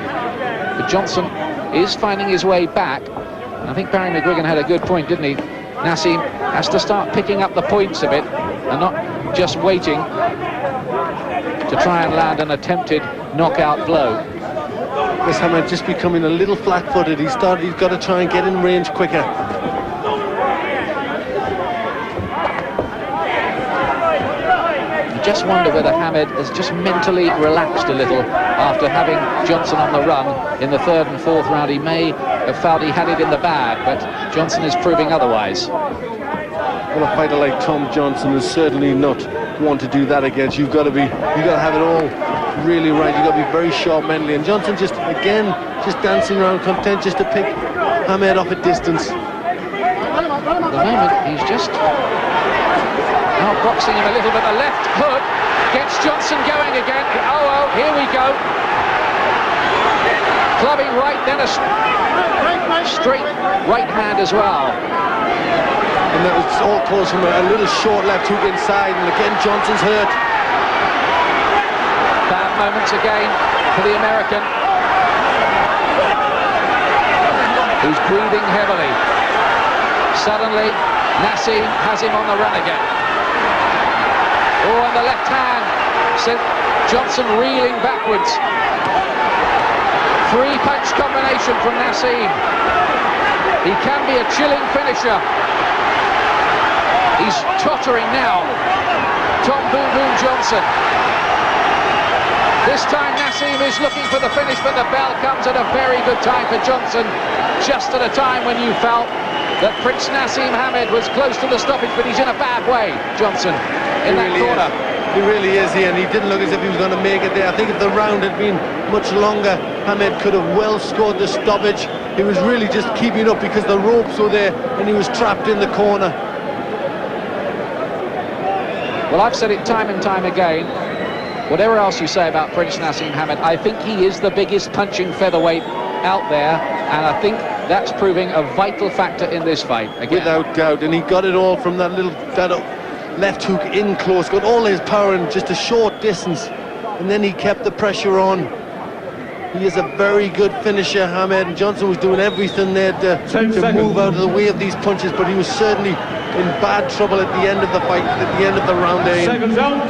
But Johnson is finding his way back. I think Barry McGuigan had a good point, didn't he? Naseem has to start picking up the points a bit and not just waiting to try and land an attempted knockout blow. This Hamed just becoming a little flat-footed. He's got to try and get in range quicker. I just wonder whether Hamed has just mentally relaxed a little after having Johnson on the run in the 3rd and 4th round. He may have felt he had it in the bag, but Johnson is proving otherwise. Well, a fighter like Tom Johnson is certainly not one to do that against. You've got to have it all really right. You've got to be very sharp mentally. And Johnson just dancing around, content just to pick Hamed off at distance. At the moment, he's just outboxing him a little bit. The left hook gets Johnson going again. Oh, here we go. Clubbing right, then a straight right hand as well. And that was all caused from a little short left hook inside, and again Johnson's hurt. Bad moments again for the American, who's breathing heavily. Suddenly, Naseem has him on the run again. Oh, and the left hand sent Johnson reeling backwards. Three-punch combination from Naseem. He can be a chilling finisher. He's tottering now. Tom Boom Boom Johnson. This time Naseem is looking for the finish, but the bell comes at a very good time for Johnson. Just at a time when you felt that Prince Naseem Hamed was close to the stoppage, but he's in a bad way, Johnson, in that corner. He really is here, and he didn't look as if he was going to make it there. I think if the round had been much longer, Hamed could have well scored the stoppage. He was really just keeping up because the ropes were there, and he was trapped in the corner. Well, I've said it time and time again. Whatever else you say about Prince Naseem Hamed, I think he is the biggest punching featherweight out there, and I think that's proving a vital factor in this fight. Again. Without doubt, and he got it all from that left hook in close, got all his power in just a short distance, and then he kept the pressure on. He is a very good finisher, Hamed, and Johnson was doing everything there to move out of the way of these punches, but he was certainly in bad trouble at the end of the fight, at the end of the round. Seconds out,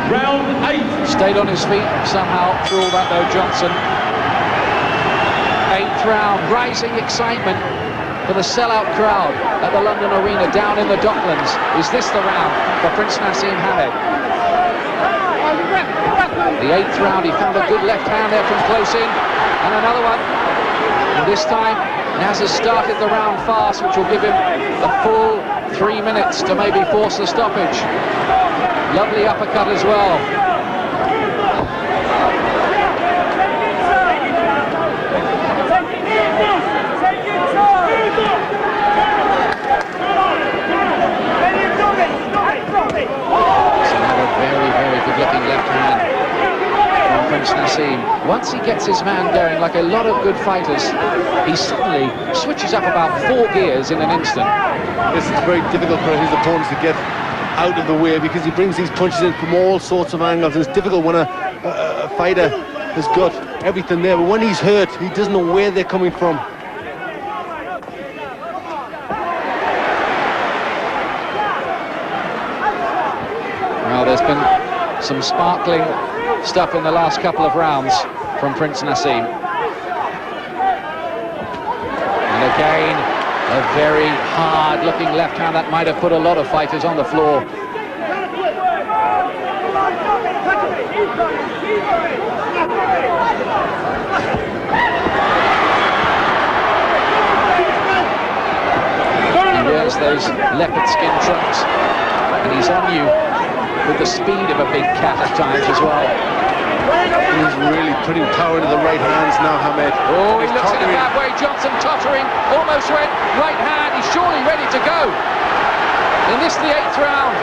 round 8. Stayed on his feet somehow through all that though, Johnson. 8th round, rising excitement for the sellout crowd at the London Arena down in the Docklands. Is this the round for Prince Naseem Hamed? The 8th round, he found a good left hand there from close in, and another one. And this time, Naz has started the round fast, which will give him a full 3 minutes to maybe force the stoppage. Lovely uppercut as well. Good-looking left hand from Prince Naseem. Once he gets his man going, like a lot of good fighters, he suddenly switches up about 4 gears in an instant. This is very difficult for his opponents to get out of the way because he brings these punches in from all sorts of angles. It's difficult when a fighter has got everything there, but when he's hurt, he doesn't know where they're coming from. Well, there's been some sparkling stuff in the last couple of rounds from Prince Naseem. And again, a very hard-looking left hand that might have put a lot of fighters on the floor. He wears those leopard skin trunks, and he's on you with the speed of a big cat at times as well. He's really putting power into the right hands now, Hamed. Oh, he looks in a bad way. Johnson tottering, almost went right hand. He's surely ready to go. And this the 8th round.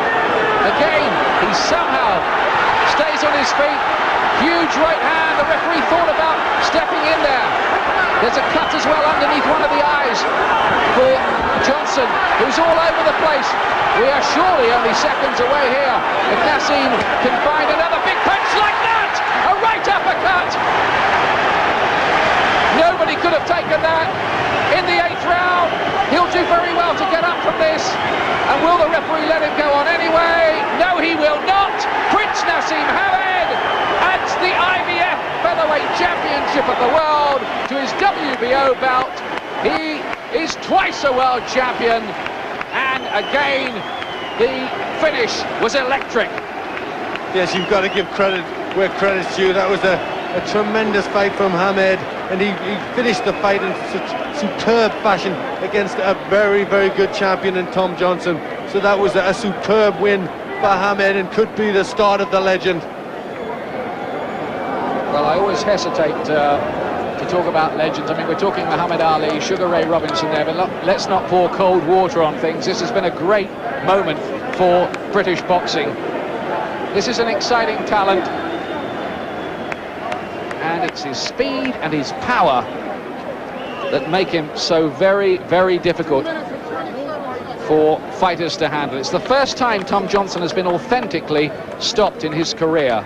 Again, he somehow stays on his feet. Huge right hand. The referee thought about stepping in there. There's a cut as well underneath one of the eyes for Johnson, who's all over the place. We are surely only seconds away here. If Naseem can find another big punch like that, a right uppercut. Nobody could have taken that in the 8th round. He'll do very well to get up from this. And will the referee let him go on anyway? No, he will not. Prince Naseem Hamed adds the IBF Featherweight Championship of the world to his WBO belt. He is twice a world champion. And again, the finish was electric. Yes, you've got to give credit where credit's due. That was a A tremendous fight from Hamed, and he finished the fight in such superb fashion against a very, very good champion in Tom Johnson. So that was a superb win for Hamed and could be the start of the legend. Well, I always hesitate to talk about legends. I mean, we're talking Muhammad Ali, Sugar Ray Robinson there, but let's not pour cold water on things. This has been a great moment for British boxing. This is an exciting talent, and it's his speed and his power that make him so very, very difficult for fighters to handle. It's the first time Tom Johnson has been authentically stopped in his career.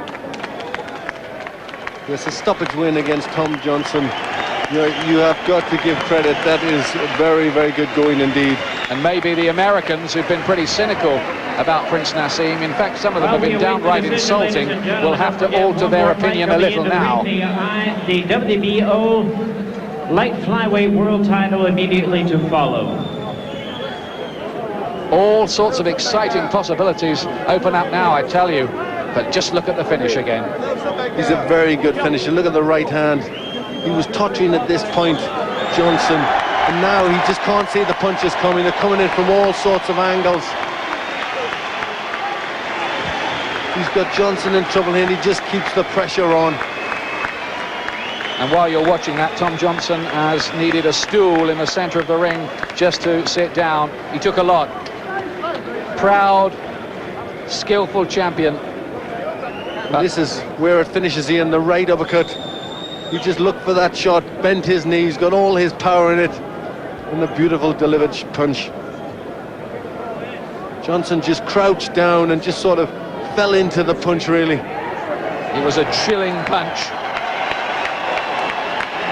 Yes, a stoppage win against Tom Johnson. You have got to give credit. That is very, very good going indeed. And maybe the Americans, who've been pretty cynical about Prince Naseem, in fact some of them have been downright insulting, will have to alter their opinion a little now. The WBO light flyweight world title immediately to follow. All sorts of exciting possibilities open up now, I tell you. But just look at the finish again. He's a very good finisher. Look at the right hand. He was tottering at this point, Johnson, and now he just can't see the punches coming. They're coming in from all sorts of angles. He's got Johnson in trouble here, and he just keeps the pressure on. And while you're watching that, Tom Johnson has needed a stool in the centre of the ring just to sit down. He took a lot. Proud, skillful champion. But this is where it finishes here in the right uppercut. He just looked for that shot, bent his knees, got all his power in it, and a beautiful delivered punch. Johnson just crouched down and just sort of fell into the punch, really. It was a chilling punch.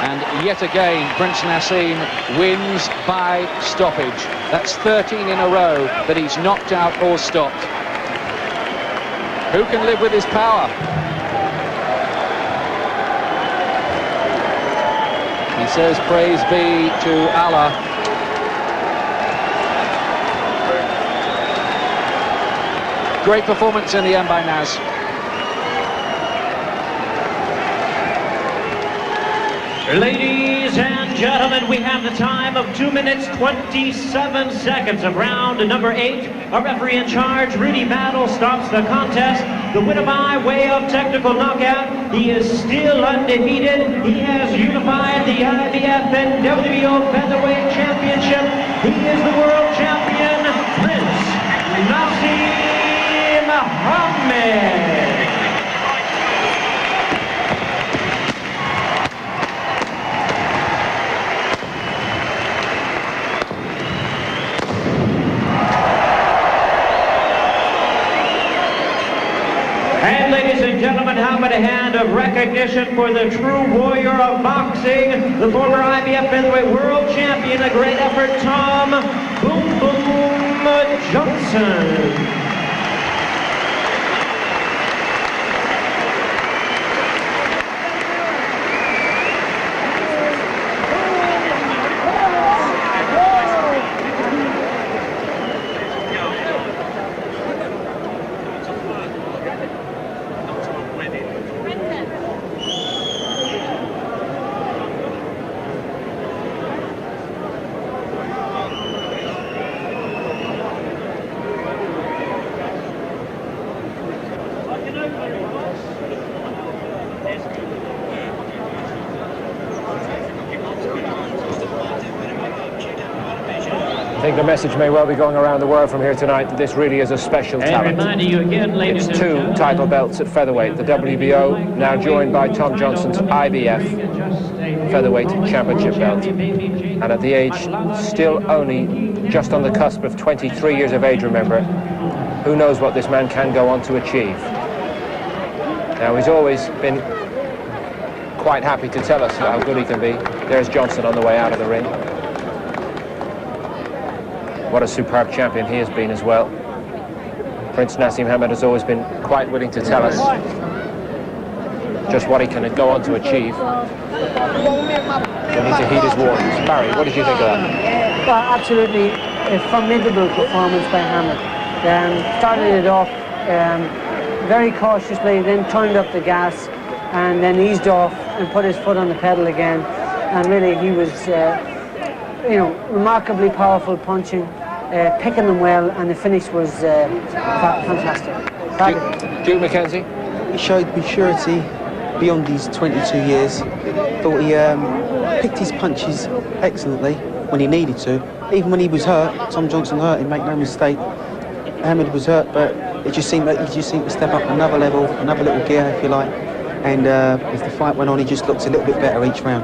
And yet again, Prince Naseem wins by stoppage. That's 13 in a row that he's knocked out or stopped. Who can live with his power? He says praise be to Allah. Great performance in the end by Naz. Ladies and gentlemen, we have the time of 2 minutes 27 seconds of round number 8. A referee in charge, Rudy Battle, stops the contest. The winner by way of technical knockout. He is still undefeated. He has unified the IBF and WBO Featherweight Championship. He is the world champion, Prince Naseem Hamed. And ladies and gentlemen, how about a hand of recognition for the true warrior of boxing, the former IBF Featherweight World Champion, a great effort, Tom Boom Boom Johnson. I think the message may well be going around the world from here tonight that this really is a special talent. Reminding you again, ladies It's and 2 gentlemen, title belts at featherweight, the WBO, now joined by Tom Johnson's IBF Featherweight Championship belt. And at the age still only just on the cusp of 23 years of age, remember, who knows what this man can go on to achieve. Now, he's always been quite happy to tell us how good he can be. There's Johnson on the way out of the ring. What a superb champion he has been as well. Prince Naseem Hamed has always been quite willing to tell us just what he can go on to achieve. We need to heed his warnings. Barry, what did you think of that? Well, absolutely a formidable performance by Hamed. Started it off very cautiously, then turned up the gas, and then eased off and put his foot on the pedal again. And really, he was, you know, remarkably powerful punching, picking them well, and the finish was fantastic. Duke Mackenzie? He showed maturity beyond his 22 years. Thought he picked his punches excellently when he needed to. Even when he was hurt, Tom Johnson hurt him, make no mistake. Hamed was hurt, but it just seemed that he just seemed to step up another level, another little gear, if you like. And as the fight went on, he just looked a little bit better each round.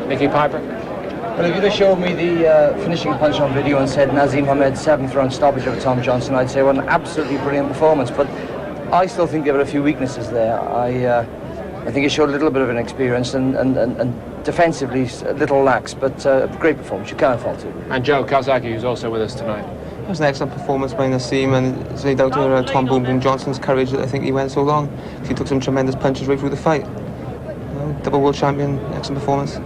Nicky Piper? Well, if you'd have showed me the finishing punch on video and said Naseem Hamed's 7th round stoppage over Tom Johnson, I'd say what an absolutely brilliant performance. But I still think there were a few weaknesses there. I think he showed a little bit of inexperience and defensively a little lax, but a great performance. You can't fault it. And Joe Kawasaki, who's also with us tonight. It was an excellent performance by Naseem, and it's no doubt to Tom Boom Boom Johnson's courage that I think he went so long. He took some tremendous punches right through the fight. Double world champion, excellent performance.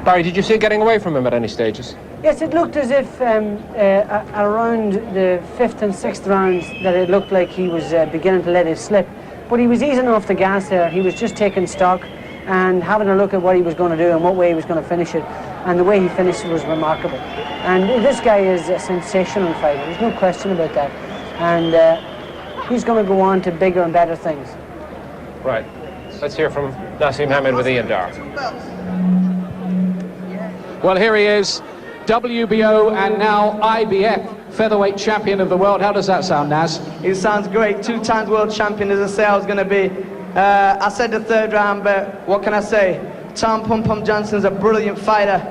Barry, did you see it getting away from him at any stages? Yes, it looked as if around the 5th and 6th rounds that it looked like he was beginning to let it slip. But he was easing off the gas there. He was just taking stock and having a look at what he was going to do and what way he was going to finish it. And the way he finished it was remarkable. And this guy is a sensational fighter. There's no question about that. And he's going to go on to bigger and better things. Right. Let's hear from Naseem Hamed with Ian Dar. Well, here he is, WBO and now IBF featherweight champion of the world. How does that sound, Naz? It sounds great. 2-time world champion, as I say I was going to be. I said the 3rd round, but what can I say? Tom Pum Pum Johnson's a brilliant fighter.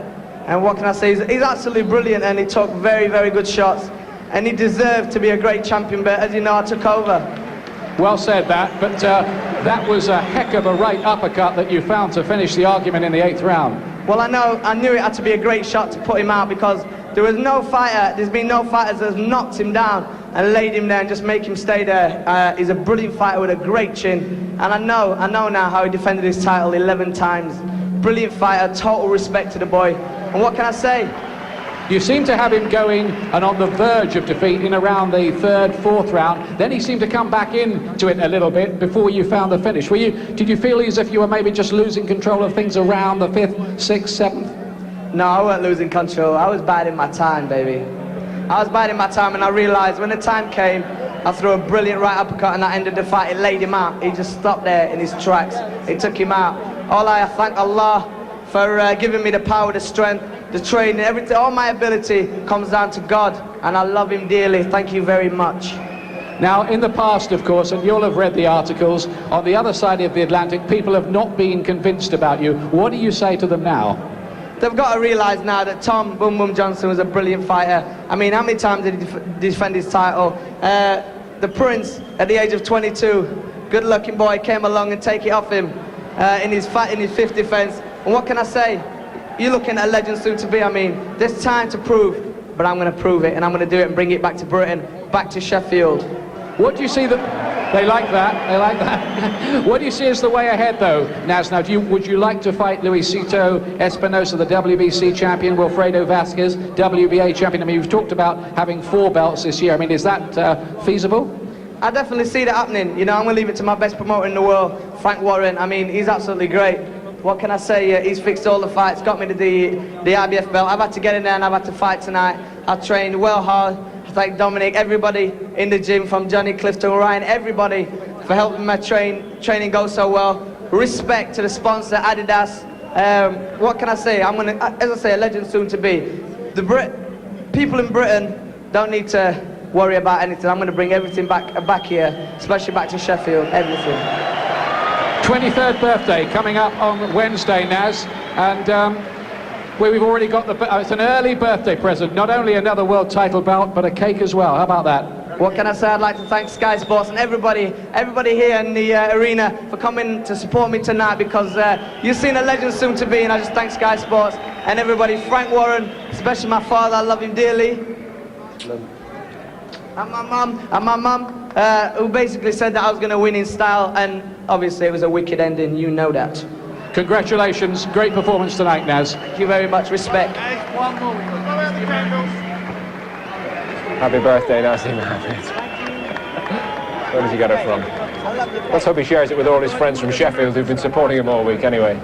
And what can I say? He's absolutely brilliant, and he took very, very good shots. And he deserved to be a great champion, but as you know, I took over. Well said, that, but that was a heck of a right uppercut that you found to finish the argument in the 8th round. Well, I knew it had to be a great shot to put him out, because there's been no fighters that has knocked him down and laid him there and just make him stay there. He's a brilliant fighter with a great chin, and I know now how he defended his title 11 times. Brilliant fighter, total respect to the boy. And what can I say? You seem to have him going and on the verge of defeat in around the 3rd, 4th round. Then he seemed to come back into it a little bit before you found the finish. Did you feel as if you were maybe just losing control of things around the 5th, 6th, 7th? No, I wasn't losing control. I was biding my time, baby. I was biding my time, and I realised when the time came, I threw a brilliant right uppercut and that ended the fight. It laid him out. He just stopped there in his tracks. It took him out. I thank Allah for giving me the power, the strength, the training, everything. All my ability comes down to God, and I love him dearly. Thank you very much. Now, in the past, of course, and you'll have read the articles, on the other side of the Atlantic, people have not been convinced about you. What do you say to them now? They've got to realise now that Tom Boom Boom Johnson was a brilliant fighter. I mean, how many times did he defend his title? The Prince, at the age of 22, good-looking boy, came along and take it off him in his 5th defence. And what can I say? You're looking at a legend soon to be. I mean, there's time to prove, but I'm going to prove it, and I'm going to do it and bring it back to Britain, back to Sheffield. What do you see They like that, they like that. What do you see as the way ahead, though, Naz? Now, would you like to fight Luisito Espinosa, the WBC champion, Wilfredo Vasquez, WBA champion? I mean, you've talked about having 4 belts this year. I mean, is that feasible? I definitely see that happening. You know, I'm going to leave it to my best promoter in the world, Frank Warren. I mean, he's absolutely great. What can I say? He's fixed all the fights, got me to the IBF belt. I've had to get in there and I've had to fight tonight. I've trained well hard. Thank Dominic, everybody in the gym, from Johnny, Clifton, Ryan, everybody for helping my training go so well. Respect to the sponsor, Adidas. What can I say? I'm gonna, as I say, a legend soon to be. People in Britain don't need to worry about anything. I'm gonna bring everything back here, especially back to Sheffield, everything. 23rd birthday coming up on Wednesday, Naz, and we've already got it's an early birthday present, not only another world title belt, but a cake as well. How about that? What can I say? I'd like to thank Sky Sports and everybody here in the arena for coming to support me tonight, because you've seen a legend soon to be, and I just thank Sky Sports and everybody, Frank Warren, especially my father, I love him dearly. And my mum, who basically said that I was going to win in style, and obviously it was a wicked ending, you know that. Congratulations, great performance tonight, Naz. Thank you very much, respect. Happy birthday, Naseem. Where did you get it from? Let's hope he shares it with all his friends from Sheffield who've been supporting him all week anyway.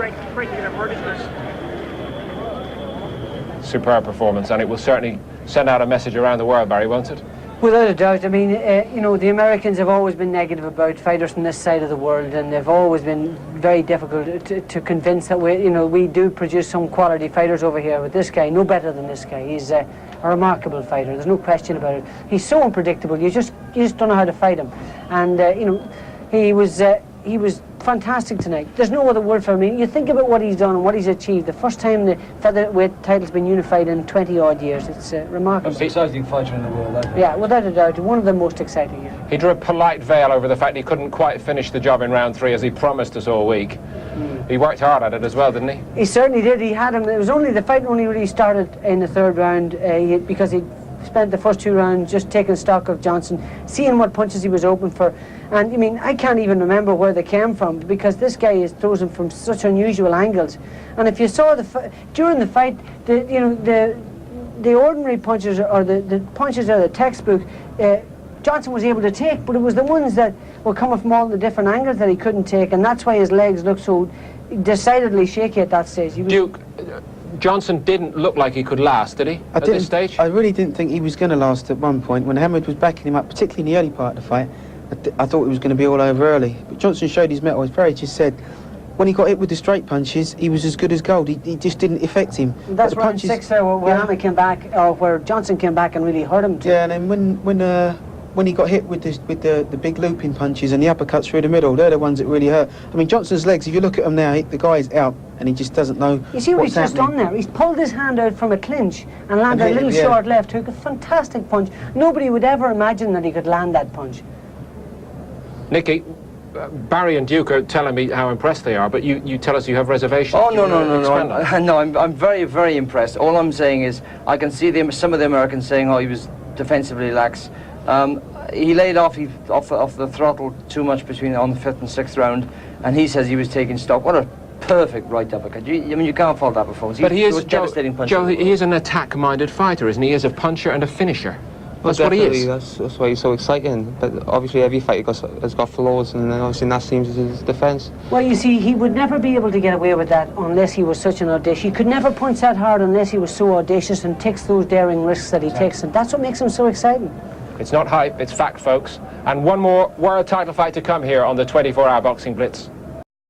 Superb performance, and it will certainly send out a message around the world, Barry, won't it? Without a doubt. I mean, you know, the Americans have always been negative about fighters from this side of the world, and they've always been very difficult to convince that we do produce some quality fighters over here. With this guy, no better than this guy. He's a remarkable fighter. There's no question about it. He's so unpredictable. You just don't know how to fight him. And you know, he was fantastic tonight. There's no other word for him. I mean, you think about what he's done and what he's achieved. The first time the featherweight title's been unified in 20-odd years. It's remarkable. Most exciting fighter in the world, I think. Yeah, without a doubt, one of the most exciting. Yeah. He drew a polite veil over the fact he couldn't quite finish the job in round 3 as he promised us all week. He worked hard at it as well, didn't he? He certainly did. He had him. It was only the fight only really started in the 3rd round because he spent the first 2 rounds just taking stock of Johnson, seeing what punches he was open for. And I mean, I can't even remember where they came from because this guy throws them from such unusual angles. And if you saw during the fight, the ordinary punches or the punches out of the textbook, Johnson was able to take, but it was the ones that were coming from all the different angles that he couldn't take, and that's why his legs looked so decidedly shaky at that stage. Duke, Johnson didn't look like he could last, did he, at this stage? I really didn't think he was going to last at one point. When Hammond was backing him up, particularly in the early part of the fight, I thought it was going to be all over early. But Johnson showed his mettle. As Barry just said, when he got hit with the straight punches, he was as good as gold. He just didn't affect him. That's round 6 there, where Hammond came back, or where Johnson came back and really hurt him too. Yeah, and then when he got hit with the big looping punches and the uppercuts through the middle, they're the ones that really hurt. I mean, Johnson's legs, if you look at them now, the guy's out and he just doesn't know You see what what's he's just happening. done there? He's pulled his hand out from a clinch and landed a little short left hook, a fantastic punch. Nobody would ever imagine that he could land that punch. Nicky, Barry and Duke are telling me how impressed they are, but you tell us you have reservations. Oh, no. I'm very, very impressed. All I'm saying is I can see some of the Americans saying, oh, he was defensively lax. He laid off the throttle too much on the 5th and 6th round, and he says he was taking stock. What a perfect right uppercut. I mean, you can't fault that performance. But he is, a devastating puncher. Joe, he is an attack-minded fighter, isn't he? He is a puncher and a finisher. That's what he is. That's why he's so exciting. But obviously every fighter has got flaws, and obviously Naseem's is his defence. Well, you see, he would never be able to get away with that unless he was such an audacious. He could never punch that hard unless he was so audacious and takes those daring risks that he takes. And that's what makes him so exciting. It's not hype, it's fact, folks. And one more world title fight to come here on the 24-hour Boxing Blitz.